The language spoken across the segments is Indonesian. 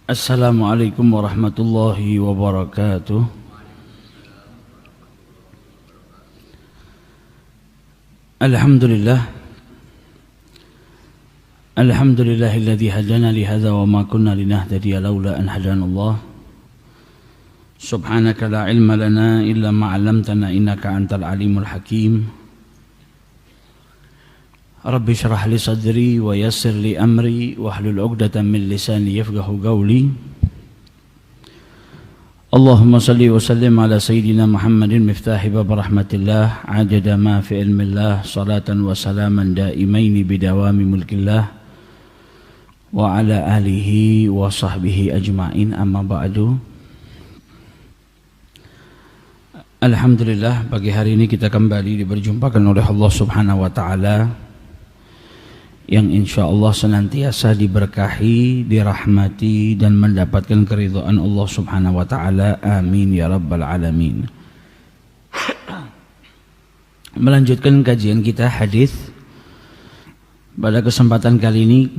Assalamualaikum warahmatullahi wabarakatuh. Alhamdulillah. Alhamdulillahilladzi hadana li hadza wa ma kunna linahtadiya laula an hadanallah. Subhanaka la ilma lana illa ma 'allamtana innaka antal alimul hakim. Rabbi syrah li sadri wa yassir li amri wahlul 'uqdatam min lisani yafqahu qawli. Allahumma salli wa sallim ala sayyidina Muhammadin miftahi bab rahmatillah ajada ma fi ilmillah salatan wa salaman daimaini bidawami mulkillah wa ala alihi wa sahbihi ajma'in amma ba'du. Alhamdulillah, pagi hari ini kita kembali diberjumpakan oleh Allah Subhanahu wa taala yang insya Allah senantiasa diberkahi, dirahmati dan mendapatkan keridhaan Allah Subhanahu wa taala. Amin ya rabbal alamin. Melanjutkan kajian kita hadis. Pada kesempatan kali ini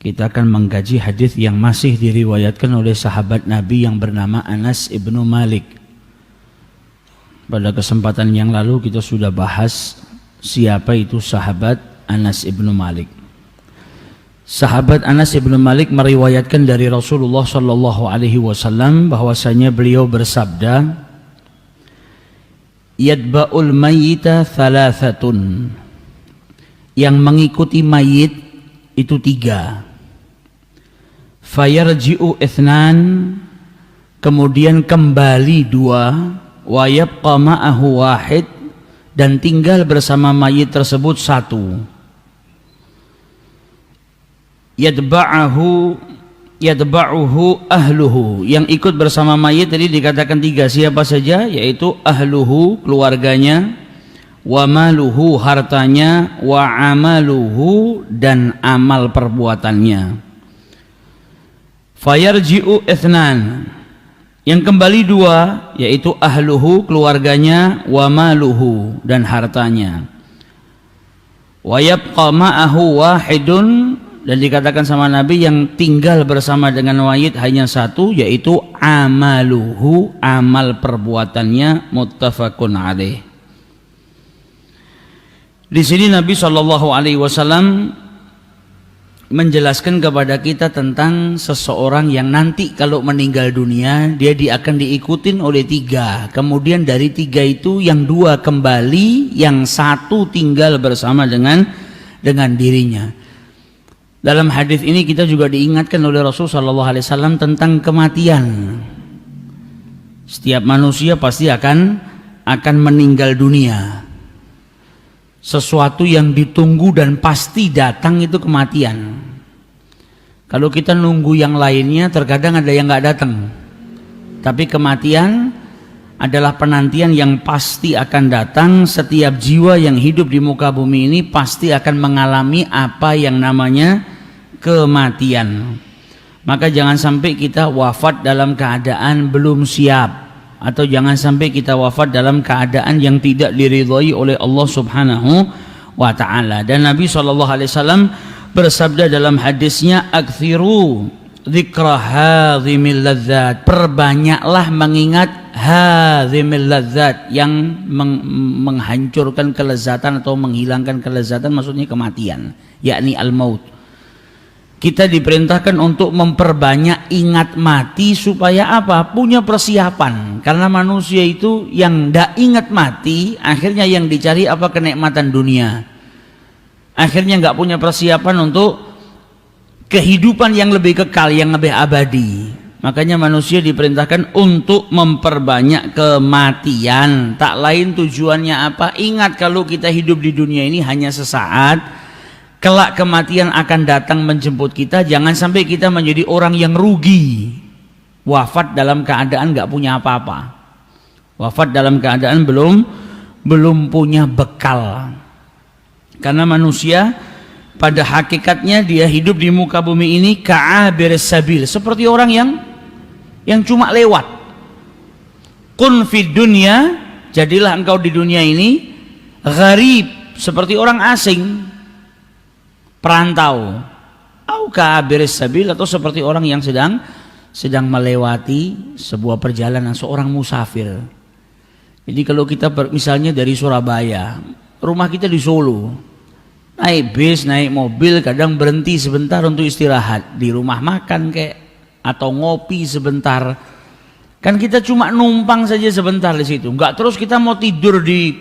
kita akan mengkaji hadis yang masih diriwayatkan oleh sahabat Nabi yang bernama Anas ibnu Malik. Pada kesempatan yang lalu kita sudah bahas siapa itu sahabat Anas ibnu Malik. Sahabat Anas ibnu Malik meriwayatkan dari Rasulullah sallallahu alaihi wasallam bahwasanya beliau bersabda, "Yadba'ul mayyita thalathatun." Yang mengikuti mayit itu 3. Fayarji'u ithnan, kemudian kembali 2, wa yabqa ma'ahu wahid, dan tinggal bersama mayit tersebut 1. Yadba'uhu ahluhu, yang ikut bersama mayit tadi dikatakan 3, siapa saja? Yaitu ahluhu, keluarganya, wa maluhu, hartanya, wa amaluhu, dan amal perbuatannya. Fayarji'u ithnan, yang kembali 2, yaitu ahluhu, keluarganya, wa maluhu, dan hartanya. Wa yabqa ma'ahu wahidun, dan dikatakan sama Nabi yang tinggal bersama dengan mayit hanya 1, yaitu amaluhu, amal perbuatannya. Muttafaqun alaih. Di sini Nabi SAW menjelaskan kepada kita tentang seseorang yang nanti kalau meninggal dunia dia akan diikutin oleh 3. Kemudian dari 3 itu yang 2 kembali, yang 1 tinggal bersama dengan dirinya. Dalam hadis ini kita juga diingatkan oleh Rasulullah SAW tentang kematian. Setiap manusia pasti akan meninggal dunia. Sesuatu yang ditunggu dan pasti datang itu kematian. Kalau kita nunggu yang lainnya terkadang ada yang nggak datang. Tapi kematian adalah penantian yang pasti akan datang. Setiap jiwa yang hidup di muka bumi ini pasti akan mengalami apa yang namanya kematian. Maka jangan sampai kita wafat dalam keadaan belum siap, atau jangan sampai kita wafat dalam keadaan yang tidak diridhai oleh Allah Subhanahu wa taala. Dan Nabi SAW bersabda dalam hadisnya, "Aktsiru dzikra hadzimil ladzat." Perbanyaklah mengingat hadzimil ladzat, yang menghancurkan kelezatan atau menghilangkan kelezatan, maksudnya kematian, yakni al-maut. Kita diperintahkan untuk memperbanyak ingat mati supaya apa? Punya persiapan. Karena manusia itu yang tidak ingat mati, akhirnya yang dicari apa? Kenikmatan dunia. Akhirnya nggak punya persiapan untuk kehidupan yang lebih kekal, yang lebih abadi. Makanya manusia diperintahkan untuk memperbanyak kematian. Tak lain tujuannya apa? Ingat kalau kita hidup di dunia ini hanya sesaat. Kelak kematian akan datang menjemput kita. Jangan sampai kita menjadi orang yang rugi, wafat dalam keadaan nggak punya apa-apa, wafat dalam keadaan belum punya bekal. Karena manusia pada hakikatnya dia hidup di muka bumi ini ka'abir sabil, seperti orang yang cuma lewat. Kun fid dunya, jadilah engkau di dunia ini gharib, seperti orang asing, perantau. au ka'abiris sabil, atau seperti orang yang sedang melewati sebuah perjalanan, seorang musafir. Jadi kalau kita misalnya dari Surabaya, rumah kita di Solo, naik bis, naik mobil, kadang berhenti sebentar untuk istirahat di rumah makan atau ngopi sebentar. Kan kita cuma numpang saja sebentar di situ, enggak terus kita mau tidur di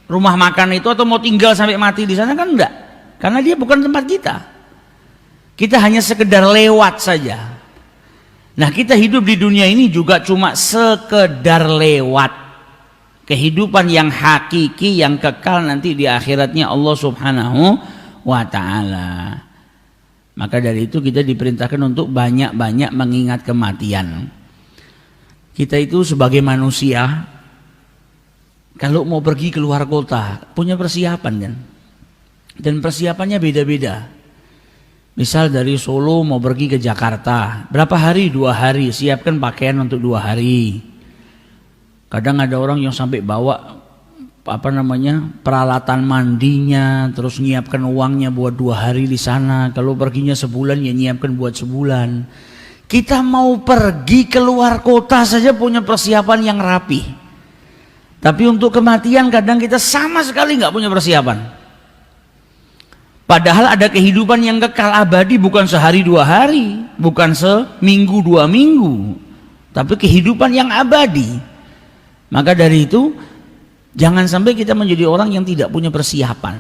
rumah makan itu atau mau tinggal sampai mati di sana, kan enggak, karena dia bukan tempat kita. Kita hanya sekedar lewat saja. Nah, kita hidup di dunia ini juga cuma sekedar lewat. Kehidupan yang hakiki, yang kekal nanti di akhiratnya Allah Subhanahu wa ta'ala. Maka dari itu kita diperintahkan untuk banyak-banyak mengingat kematian. Kita itu sebagai manusia, kalau mau pergi keluar kota, punya persiapan kan? Dan persiapannya beda-beda. Misal dari Solo mau pergi ke Jakarta, berapa hari? 2 hari, siapkan pakaian untuk 2 hari. Kadang ada orang yang sampai bawa peralatan mandinya, terus nyiapkan uangnya buat 2 hari di sana. Kalau perginya sebulan ya nyiapkan buat sebulan. Kita mau pergi keluar kota saja punya persiapan yang rapi. Tapi untuk kematian kadang kita sama sekali nggak punya persiapan. Padahal ada kehidupan yang kekal abadi, bukan sehari 2 hari, bukan seminggu 2 minggu, tapi kehidupan yang abadi. Maka dari itu jangan sampai kita menjadi orang yang tidak punya persiapan.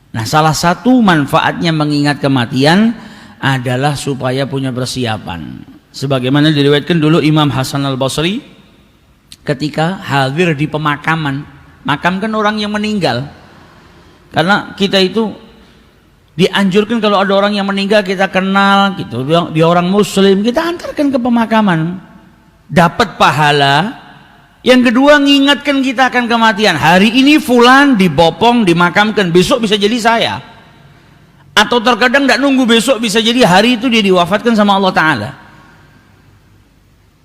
Nah, salah satu manfaatnya mengingat kematian adalah supaya punya persiapan. Sebagaimana diriwayatkan dulu Imam Hasan al-Basri ketika hadir di pemakaman, makamkan orang yang meninggal. Karena kita itu dianjurkan kalau ada orang yang meninggal kita kenal gitu, dia orang muslim, kita antarkan ke pemakaman, dapat pahala. Yang kedua, ngingatkan kita akan kematian. Hari ini fulan dibopong, dimakamkan, besok bisa jadi saya. Atau terkadang tidak nunggu besok, bisa jadi hari itu dia diwafatkan sama Allah Ta'ala.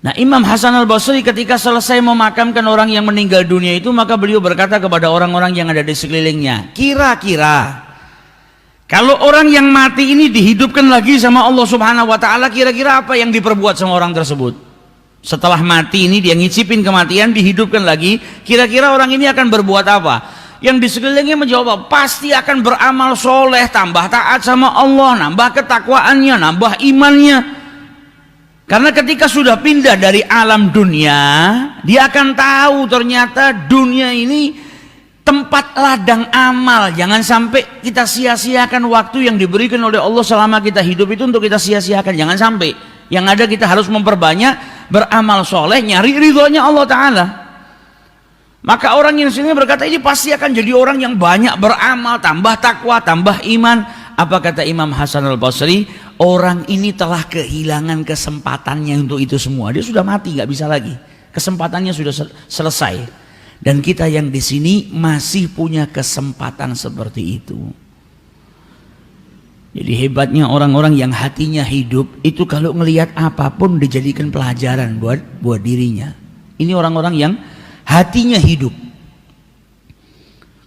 Nah, Imam Hasan al-Basri ketika selesai memakamkan orang yang meninggal dunia itu, maka beliau berkata kepada orang-orang yang ada di sekelilingnya, kira-kira kalau orang yang mati ini dihidupkan lagi sama Allah Subhanahu wa Ta'ala, kira-kira apa yang diperbuat sama orang tersebut? Setelah mati ini dia ngicipin kematian, dihidupkan lagi, kira-kira orang ini akan berbuat apa? Yang di sekelilingnya menjawab, pasti akan beramal soleh, tambah taat sama Allah, nambah ketakwaannya, nambah imannya. Karena ketika sudah pindah dari alam dunia, dia akan tahu ternyata dunia ini tempat ladang amal. Jangan sampai kita sia-siakan waktu yang diberikan oleh Allah selama kita hidup itu untuk kita sia-siakan, jangan sampai. Yang ada kita harus memperbanyak beramal soleh, nyari ridhonya Allah Ta'ala. Maka orang yang sini berkata ini pasti akan jadi orang yang banyak beramal, tambah takwa, tambah iman. Apa kata Imam Hasan al-Basri? Orang ini telah kehilangan kesempatannya untuk itu semua. Dia sudah mati, nggak bisa lagi. Kesempatannya sudah selesai. Dan kita yang di sini masih punya kesempatan seperti itu. Jadi hebatnya orang-orang yang hatinya hidup itu kalau ngelihat apapun dijadikan pelajaran buat dirinya. Ini orang-orang yang hatinya hidup.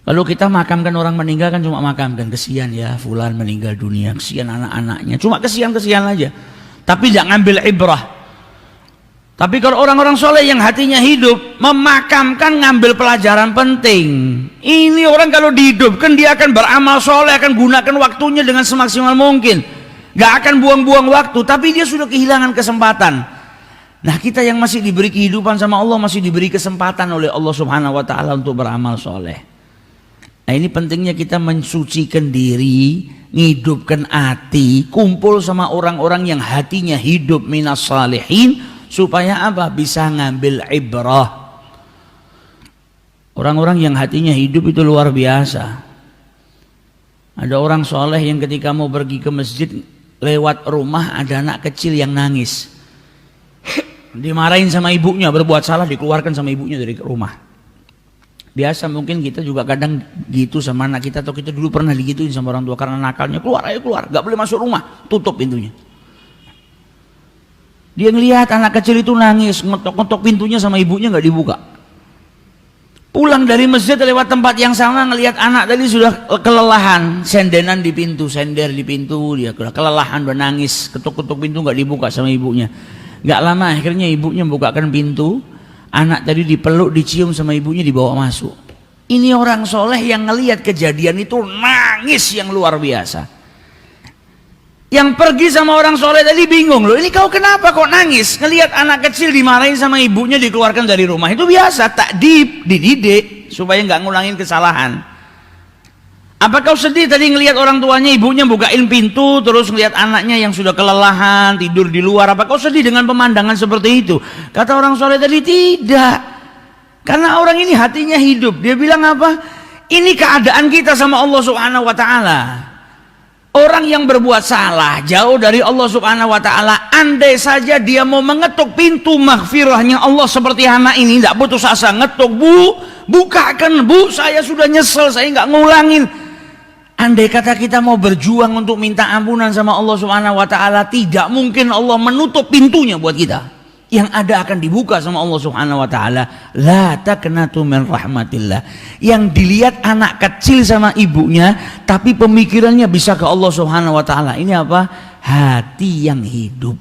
Kalau kita makamkan orang meninggal kan cuma makamkan, kesian ya fulan meninggal dunia, kesian anak-anaknya, cuma kesian-kesian aja. Tapi jangan ngambil ibrah. Tapi kalau orang-orang soleh yang hatinya hidup, memakamkan ngambil pelajaran penting. Ini orang kalau dihidupkan dia akan beramal soleh, akan gunakan waktunya dengan semaksimal mungkin, gak akan buang-buang waktu. Tapi dia sudah kehilangan kesempatan. Nah, kita yang masih diberi kehidupan sama Allah, masih diberi kesempatan oleh Allah Subhanahu wa Ta'ala untuk beramal soleh. Nah, ini pentingnya kita mensucikan diri, ngidupkan hati, kumpul sama orang-orang yang hatinya hidup minas salihin. Supaya apa? Bisa ngambil ibrah. Orang-orang yang hatinya hidup itu luar biasa. Ada orang soleh yang ketika mau pergi ke masjid, lewat rumah ada anak kecil yang nangis. Dimarahin sama ibunya, berbuat salah dikeluarkan sama ibunya dari rumah. Biasa mungkin kita juga kadang gitu sama anak kita, atau kita dulu pernah digituin sama orang tua karena nakalnya, keluar ayo keluar, gak boleh masuk rumah, tutup pintunya. Dia ngelihat anak kecil itu nangis, ngetok-ngetok pintunya sama ibunya nggak dibuka. Pulang pulang dari masjid lewat tempat yang sama, ngelihat anak tadi sudah kelelahan, sendenan di pintu, sender di pintu, dia kelelahan, menangis, ketuk-ketuk pintu nggak dibuka sama ibunya. Nggak lama akhirnya ibunya membukakan pintu, anak tadi dipeluk, dicium sama ibunya, dibawa masuk. Ini orang soleh yang ngelihat kejadian itu nangis yang luar biasa. Yang pergi sama orang soleh tadi bingung, loh ini kau kenapa kok nangis? Ngelihat anak kecil dimarahin sama ibunya, dikeluarkan dari rumah, itu biasa, takdib, dididik supaya nggak ngulangin kesalahan. Apa kau sedih tadi ngelihat orang tuanya, ibunya bukain pintu, terus ngelihat anaknya yang sudah kelelahan tidur di luar? Apa kau sedih dengan pemandangan seperti itu? Kata orang soleh tadi, tidak, karena orang ini hatinya hidup. Dia bilang apa? Ini keadaan kita sama Allah Subhanahu Wa Taala. Orang yang berbuat salah jauh dari Allah Subhanahu Wa Taala, andai saja dia mau mengetuk pintu maghfirahnya Allah seperti anak ini, tidak putus asa, ngetuk, bu, bukakan bu, saya sudah nyesel, saya nggak ngulangin. Andai kata kita mau berjuang untuk minta ampunan sama Allah Subhanahu Wa Taala, tidak mungkin Allah menutup pintunya buat kita. Yang ada akan dibuka sama Allah Subhanahu Wa Taala. La taqnatu min rahmatillah. Yang dilihat anak kecil sama ibunya, tapi pemikirannya bisa ke Allah Subhanahu Wa Taala. Ini apa? Hati yang hidup.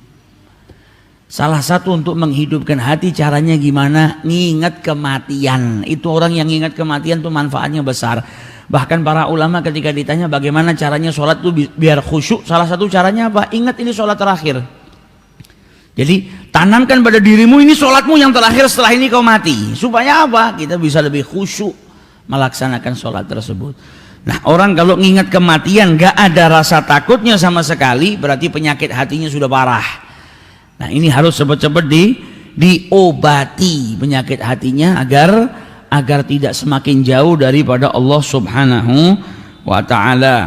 Salah satu untuk menghidupkan hati caranya gimana? Ngingat kematian. Itu orang yang ingat kematian tuh manfaatnya besar. Bahkan para ulama ketika ditanya bagaimana caranya sholat tuh biar khusyuk, salah satu caranya apa? Ingat ini sholat terakhir. Jadi tanamkan pada dirimu ini sholatmu yang terakhir, setelah ini kau mati. Supaya apa? Kita bisa lebih khusyuk melaksanakan sholat tersebut. Nah, orang kalau ngingat kematian gak ada rasa takutnya sama sekali, berarti penyakit hatinya sudah parah. Nah, ini harus cepat-cepat diobati penyakit hatinya agar tidak semakin jauh daripada Allah Subhanahu Wa Ta'ala.